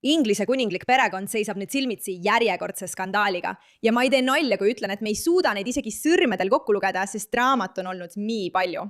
Inglise kuninglik perekond seisab nüüd silmitsi järjekordse skandaaliga ja ma ei tee nalja, kui ütlen, et me ei suuda neid isegi sõrmedel kokku lugeda, sest draamat on olnud nii palju.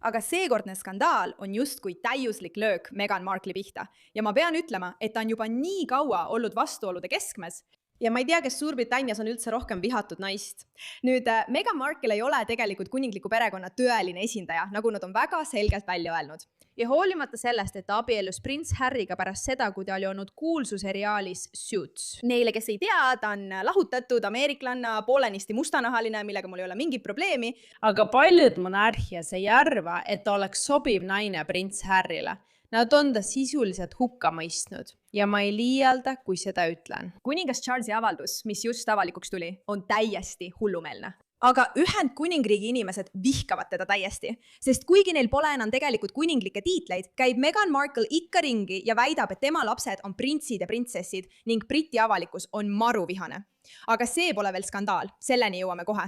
Aga seekordne skandaal on justkui täiuslik löök Meghan Markle'i pihta ja ma pean ütlema, et ta on juba nii kaua olnud vastuolude keskmes ja ma ei tea, kes Suurbritannias on üldse rohkem vihatud naist. Nüüd, Meghan Markle ei ole tegelikult kuningliku perekonna tõeline esindaja, nagu nad on väga selgelt välja öelnud. Ja hoolimata sellest, et ta abiellus prints Harryga pärast seda, kui ta oli olnud kuulsuseriaalis Suits. Neile, kes ei tea, ta on lahutatud, ameeriklanna, poolenisti mustanahaline, millega mul ei ole mingit probleemi. Aga paljud monarhias ei arva, et ta oleks sobiv naine prints Harryle. Nad on ta sisuliselt hukka mõistnud ja ma ei liialda, kui seda ütlen. Kuningas Charlesi avaldus, mis just avalikuks tuli, on täiesti hullumeelne. Aga Ühendkuningriigi inimesed vihkavad teda täiesti, sest kuigi neil pole enam tegelikult kuninglikke tiitleid, käib Meghan Markle ikka ringi ja väidab, et tema lapsed on printsid ja printsessid ning Briti avalikkus on maruvihane. Aga see pole veel skandaal, selleni jõuame kohe.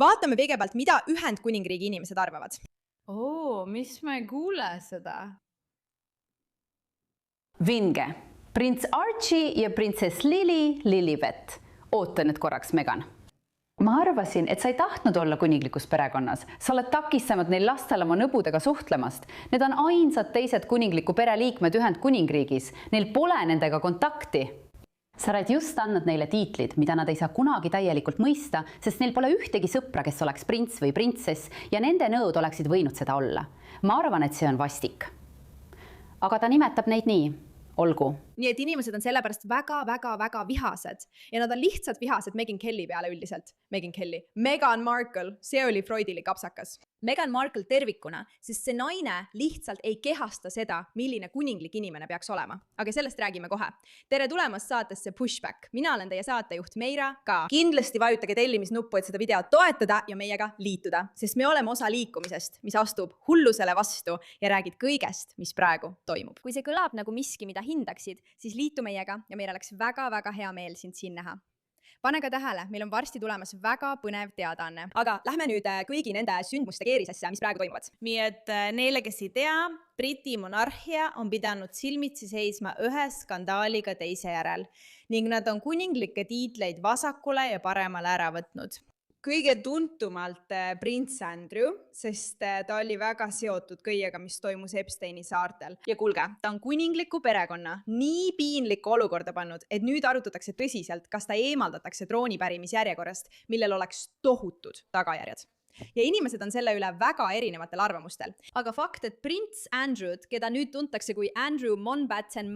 Vaatame kõigepealt, mida Ühendkuningriigi inimesed arvavad. Mis ma ei kuule seda? Vinge, prints Archie ja prinsess Lilibet. Oota nüüd korraks, Meghan. Ma arvasin, et sa ei tahtnud olla kuninglikus perekonnas. Sa oled takistanud neil lastel oma nõbudega suhtlemast. Need on ainsad teised kuningliku pereliikmed Ühendkuningriigis. Neil pole nendega kontakti. Sa oled just andnud neile tiitlid, mida nad ei saa kunagi täielikult mõista, sest neil pole ühtegi sõpra, kes oleks prints või printsess ja nende nõud oleksid võinud seda olla. Ma arvan, et see on vastik. Aga ta nimetab neid nii. Olgu. Nii et inimesed on sellepärast väga vihased ja nad on lihtsalt vihased Meghan Kelly peale üldiselt. Meghan Markle, see oli freudilik apsakas. Meghan Markle tervikuna, sest see naine lihtsalt ei kehasta seda, milline kuninglik inimene peaks olema. Aga sellest räägime kohe. Tere tulemast saatesse Pushback. Mina olen teie saatejuht Meira ka. Kindlasti vajutage tellimisnuppu, et seda videot toetada ja meiega liituda, sest me oleme osa liikumisest, mis astub hullusele vastu ja räägib kõigest, mis praegu toimub. Kui see kõlab nagu miski, mida hindaksid, siis liitu meiega ja meil oleks väga hea meel sind siin näha. Pane ka tähele, meil on varsti tulemas väga põnev teadaanne. Aga lähme nüüd kõigi nende sündmuste keerisesse, mis praegu toimuvad. Nii et neile, kes ei tea, Briti monarhia on pidanud silmitsi seisma ühe skandaaliga teise järel ning nad on kuninglikke tiitleid vasakule ja paremale ära võtnud. Kõige tuntumalt prints Andrew, sest ta oli väga seotud kõigega, mis toimus Epsteini saartel. Ja kuulge, ta on kuningliku perekonna nii piinlikku olukorda pannud, et nüüd arutatakse tõsiselt, kas ta eemaldatakse troonipärimisjärjekorrast, millel oleks tohutud tagajärjed. Ja inimesed on selle üle väga erinevatel arvamustel. Aga fakt, et prints Andrewd, keda nüüd tuntakse kui Andrew Mountbatten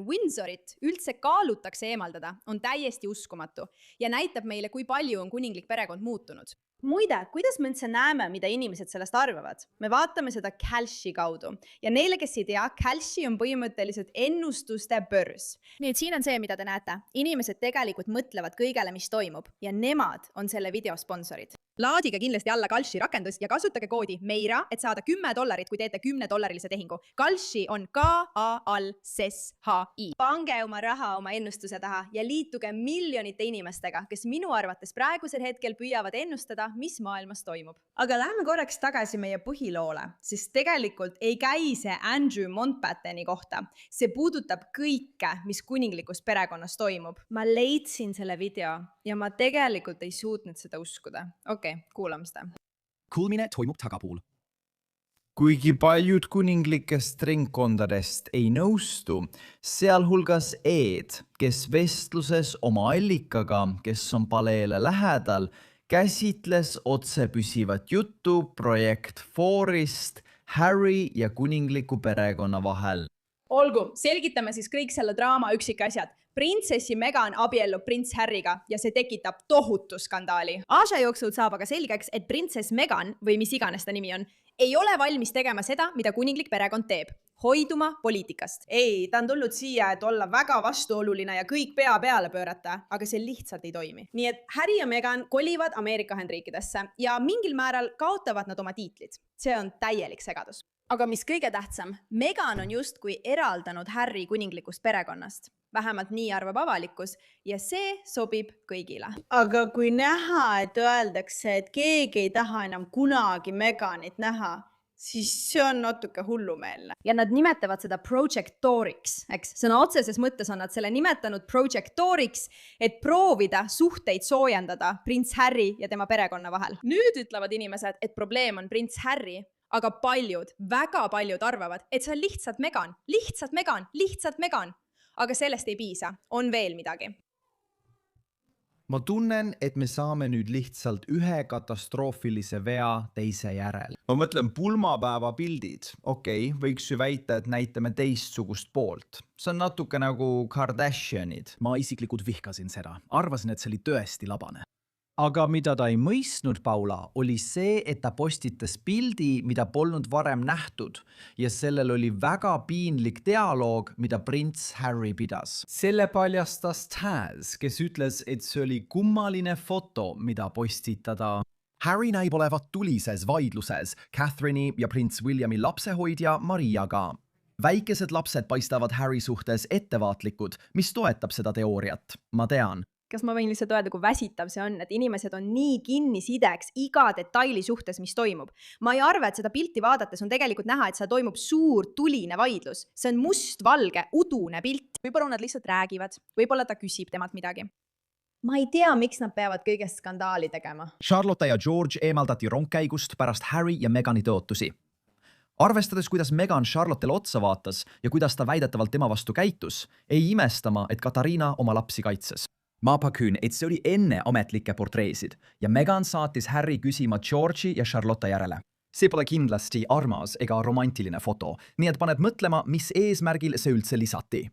Windsorit, üldse kaalutakse eemaldada, on täiesti uskumatu ja näitab meile, kui palju on kuninglik perekond muutunud. Muide, kuidas me üldse näeme, mida inimesed sellest arvavad? Me vaatame seda Kalshi kaudu. Ja neile, kes ei tea, Kalshi on põhimõtteliselt ennustuste börs. Nii et siin on see, mida te näete. Inimesed tegelikult mõtlevad kõigele, mis toimub ja nemad on selle video sponsorid. Laadige kindlasti alla Kalshi rakendus ja kasutage koodi MEIRA, et saada $10, kui teete $10 tehingu. Kalshi on KALSHI. Pange oma raha oma ennustuse taha ja liituge miljonite inimestega, kes minu arvates praegusel hetkel püüavad ennustada, mis maailmas toimub. Aga lähme korraks tagasi meie põhiloole, sest tegelikult ei käi see Andrew Mountbatteni kohta. See puudutab kõike, mis kuninglikus perekonnas toimub. Ma leidsin selle video ja ma tegelikult ei suutnud seda uskuda. Kuulame seda. Kuulmine toimub tagapool. Kuigi paljud kuninglikest ringkondadest ei nõustu, sealhulgas Ed, kes vestluses oma allikaga, kes on paleele lähedal, käsitles otsepüsivat juttu projekt Forest, Harry ja kuningliku perekonna vahel. Olgu, selgitame siis kõik selle draama üksikasjad. Printsessi Meghan abiellub prints Harryga ja see tekitab tohutu skandaali. Asia jooksul saab aga selgeks, et printsess Meghan, või mis iganes ta nimi on, ei ole valmis tegema seda, mida kuninglik perekond teeb. Hoiduma poliitikast. Ei, ta on tulnud siia, et olla väga vastuoluline ja kõik pea peale pöörata, aga see lihtsalt ei toimi. Nii et Harry ja Meghan kolivad Ameerika Ühendriikidesse ja mingil määral kaotavad nad oma tiitlid. See on täielik segadus. Aga mis kõige tähtsam, Meghan on justkui eraldanud Harry kuninglikust perekonnast. Vähemalt nii arvab avalikkus ja see sobib kõigile. Aga kui näha, et öeldakse, et keegi ei taha enam kunagi Meghanit näha, siis see on natuke hullumeelne. ja nad nimetavad seda Project Toriks, eks? Sõna otseses mõttes on nad selle nimetanud Project Toriks, et proovida suhteid soojendada prints Harry ja tema perekonna vahel. Nüüd ütlevad inimesed, et probleem on prints Harry, aga väga paljud arvavad, et see on lihtsalt Meghan. Aga sellest ei piisa, on veel midagi. ma tunnen, et me saame nüüd lihtsalt ühe katastroofilise vea teise järel. ma mõtlen pulmapäeva pildid. Okei, võiks ju väita, et näitame teistsugust poolt. See on natuke nagu Kardashianid. Ma isiklikult vihkasin seda. Arvasin, et see oli tõesti labane. Aga mida ta ei mõistnud, Paula, oli see, et ta postitas pildi, mida polnud varem nähtud ja sellel oli väga piinlik dialoog, mida prints Harry pidas. Selle paljastas Taz, kes ütles, et see oli kummaline foto, mida postitada. Harry näib olevat tulises vaidluses Catherine'i ja prints Williami lapsehoidja Mariaga. Väikesed lapsed paistavad Harry suhtes ettevaatlikud, mis toetab seda teooriat. Ma tean. Kas ma võin lihtsalt öelda, kui väsitav see on, et inimesed on nii kinnisideks iga detaili suhtes, mis toimub. Ma ei arva, et seda pilti vaadates on tegelikult näha, et seal toimub suur tuline vaidlus. See on mustvalge, udune pilt. Võib-olla nad lihtsalt räägivad. Võib-olla ta küsib temalt midagi. Ma ei tea, miks nad peavad kõigest skandaali tegema. Charlotte ja George eemaldati rongkäigust pärast Harry ja Meghani tõotusi. Arvestades, kuidas Meghan Charlottele otsa vaatas ja kuidas ta väidetavalt tema vastu käitus, ei imestama, et Katariina oma lapsi kaitses. Ma pakun, et see oli enne ametlikke portreesid ja Meghan saatis Harry küsima George'i ja Charlotte järele. See pole kindlasti armas ega romantiline foto, nii et paned mõtlema, mis eesmärgil see üldse lisati.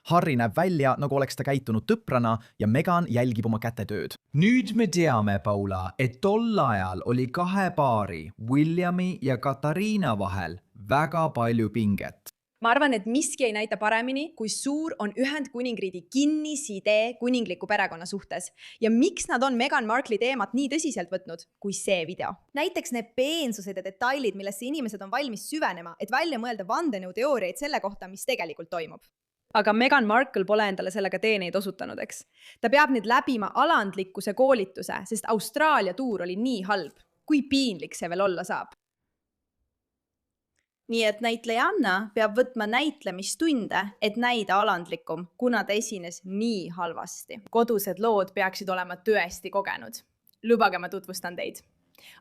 Harry näeb välja, nagu oleks ta käitunud tõprana ja Meghan jälgib oma kätetööd. Nüüd me teame, Paula, et tol ajal oli kahe paari, Williami ja Katariina vahel väga palju pinget. Ma arvan, et miski ei näita paremini, kui suur on Ühendkuningriigi kinnisidee kuningliku perekonna suhtes ja miks nad on Meghan Markle'i teemat nii tõsiselt võtnud kui see video. Näiteks need peensused ja detailid, millesse inimesed on valmis süvenema, et välja mõelda vandenõuteooriaid selle kohta, mis tegelikult toimub. Aga Meghan Markle pole endale sellega teeneid osutanud, eks. Ta peab nüüd läbima alandlikkuse koolituse, sest Austraalia tuur oli nii halb. Kui piinlik see veel olla saab? Nii et näitlejanna peab võtma näitlemistunde, et näida alandlikum, kuna ta esines nii halvasti. Kodused lood peaksid olema tõesti kogenud. Lubage, ma tutvustan teid.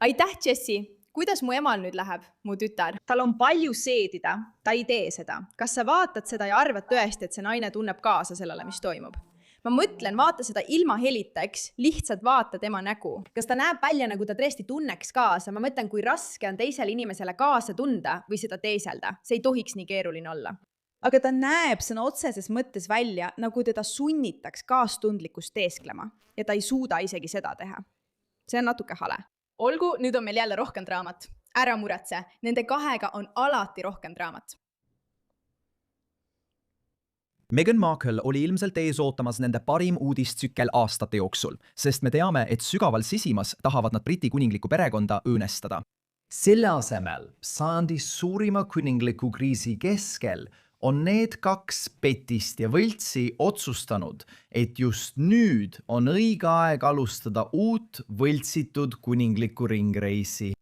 Aitäh, Jessie! Kuidas mu emal nüüd läheb, mu tütar? Tal on palju seedida, ta ei tee seda. Kas sa vaatad seda ja arvad tõesti, et see naine tunneb kaasa sellele, mis toimub? Ma mõtlen, vaata seda ilma helita, eks, lihtsalt vaata tema nägu. Kas ta näeb välja, nagu ta tõesti tunneks kaasa? Ma mõtlen, kui raske on teisele inimesele kaasa tunda või seda teiselda. See ei tohiks nii keeruline olla. Aga ta näeb sõna otseses mõttes välja, nagu teda sunnitaks kaastundlikkust teesklema ja ta ei suuda isegi seda teha. See on natuke hale. Olgu, nüüd on meil jälle rohkem draamat. Ära muretse, nende kahega on alati rohkem draamat. Meghan Markle oli ilmselt ees ootamas nende parim uudistsükkel aastate jooksul, sest me teame, et sügaval sisimas tahavad nad Briti kuninglikku perekonda õõnestada. Selle asemel sajandi suurima kuningliku kriisi keskel on need kaks petist ja võltsi otsustanud, et just nüüd on õige aeg alustada uut võltsitud kuninglikku ringreisi.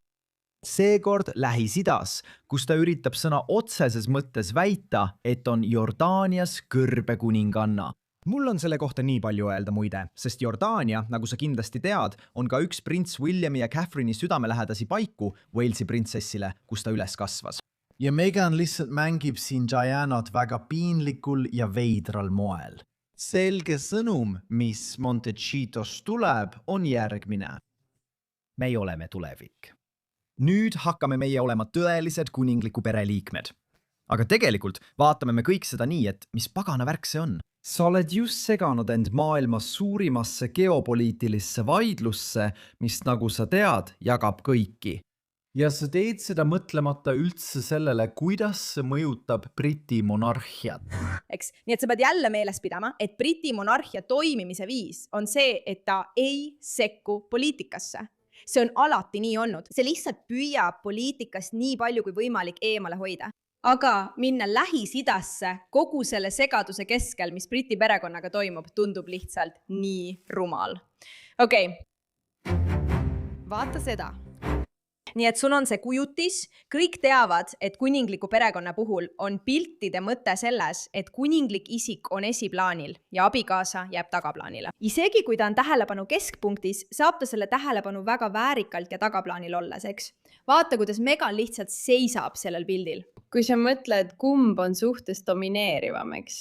Seekord Lähis-Idas, kus ta üritab sõna otseses mõttes väita, et on Jordaanias kõrbekuninganna. Mul on selle kohta nii palju öelda muide, sest Jordaania, nagu sa kindlasti tead, on ka üks prints Williami ja Catherine'i südamelähedasi paiku Walesi printsessile, kus ta üles kasvas. Ja Meghan lihtsalt mängib siin Dianat väga piinlikul ja veidral moel. Selge sõnum, mis Montecitos tuleb, on järgmine. Me oleme tulevik. Nüüd hakkame meie olema tõelised kuningliku pere liikmed. Aga tegelikult vaatame me kõik seda nii, et mis pagana värk see on. Sa oled just seganud end maailma suurimasse geopoliitilisse vaidlusse, mis nagu sa tead, jagab kõiki. Ja sa teed seda mõtlemata üldse sellele, kuidas see mõjutab Briti monarhiat. Eks, nii et sa pead jälle meeles pidama, et Briti monarhia toimimise viis on see, et ta ei sekku poliitikasse. See on alati nii olnud. See lihtsalt püüab poliitikast nii palju kui võimalik eemale hoida. Aga minna Lähis-Idasse kogu selle segaduse keskel, mis Briti perekonnaga toimub, tundub lihtsalt nii rumal. Okei. Vaata seda. nii et sul on see kujutis, kõik teavad, et kuningliku perekonna puhul on piltide mõte selles, et kuninglik isik on esiplaanil ja abikaasa jääb tagaplaanile. Isegi kui ta on tähelepanu keskpunktis, saab ta selle tähelepanu väga väärikalt ja tagaplaanil olles, eks? Vaata, kuidas Meghan lihtsalt seisab sellel pildil. Kui sa mõtled, kumb on suhtes domineerivam, eks?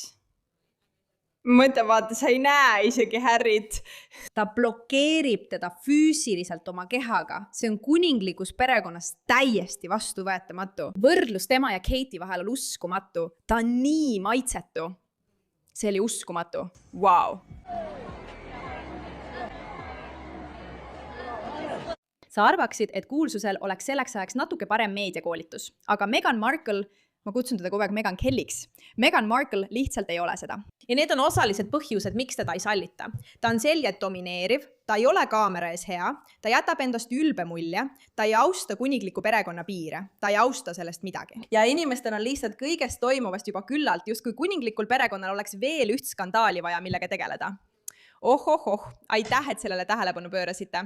Mõtle, vaata, sa ei näe isegi Harryt. Ta blokeerib teda füüsiliselt oma kehaga. See on kuninglikus perekonnas täiesti vastuvõetamatu. Võrdlus tema ja Katie vahel on uskumatu. Ta on nii maitsetu. See oli uskumatu. Wow. Sa arvaksid, et kuulsusel oleks selleks ajaks natuke parem meediakoolitus, aga Meghan Markle, ma kutsun teda kogu aeg Meghan Kelliks. Meghan Markle lihtsalt ei ole seda. Ja need on osalised põhjused, miks teda ei sallita. Ta on selgelt domineeriv, ta ei ole kaamera ees hea, ta jätab endast ülbe mulje, ta ei austa kuningliku perekonna piire, ta ei austa sellest midagi. Ja inimestel on lihtsalt kõigest toimuvast juba küllalt, just kui kuninglikul perekonnal oleks veel üht skandaali vaja, millega tegeleda. Aitäh, et sellele tähelepanu pöörasite.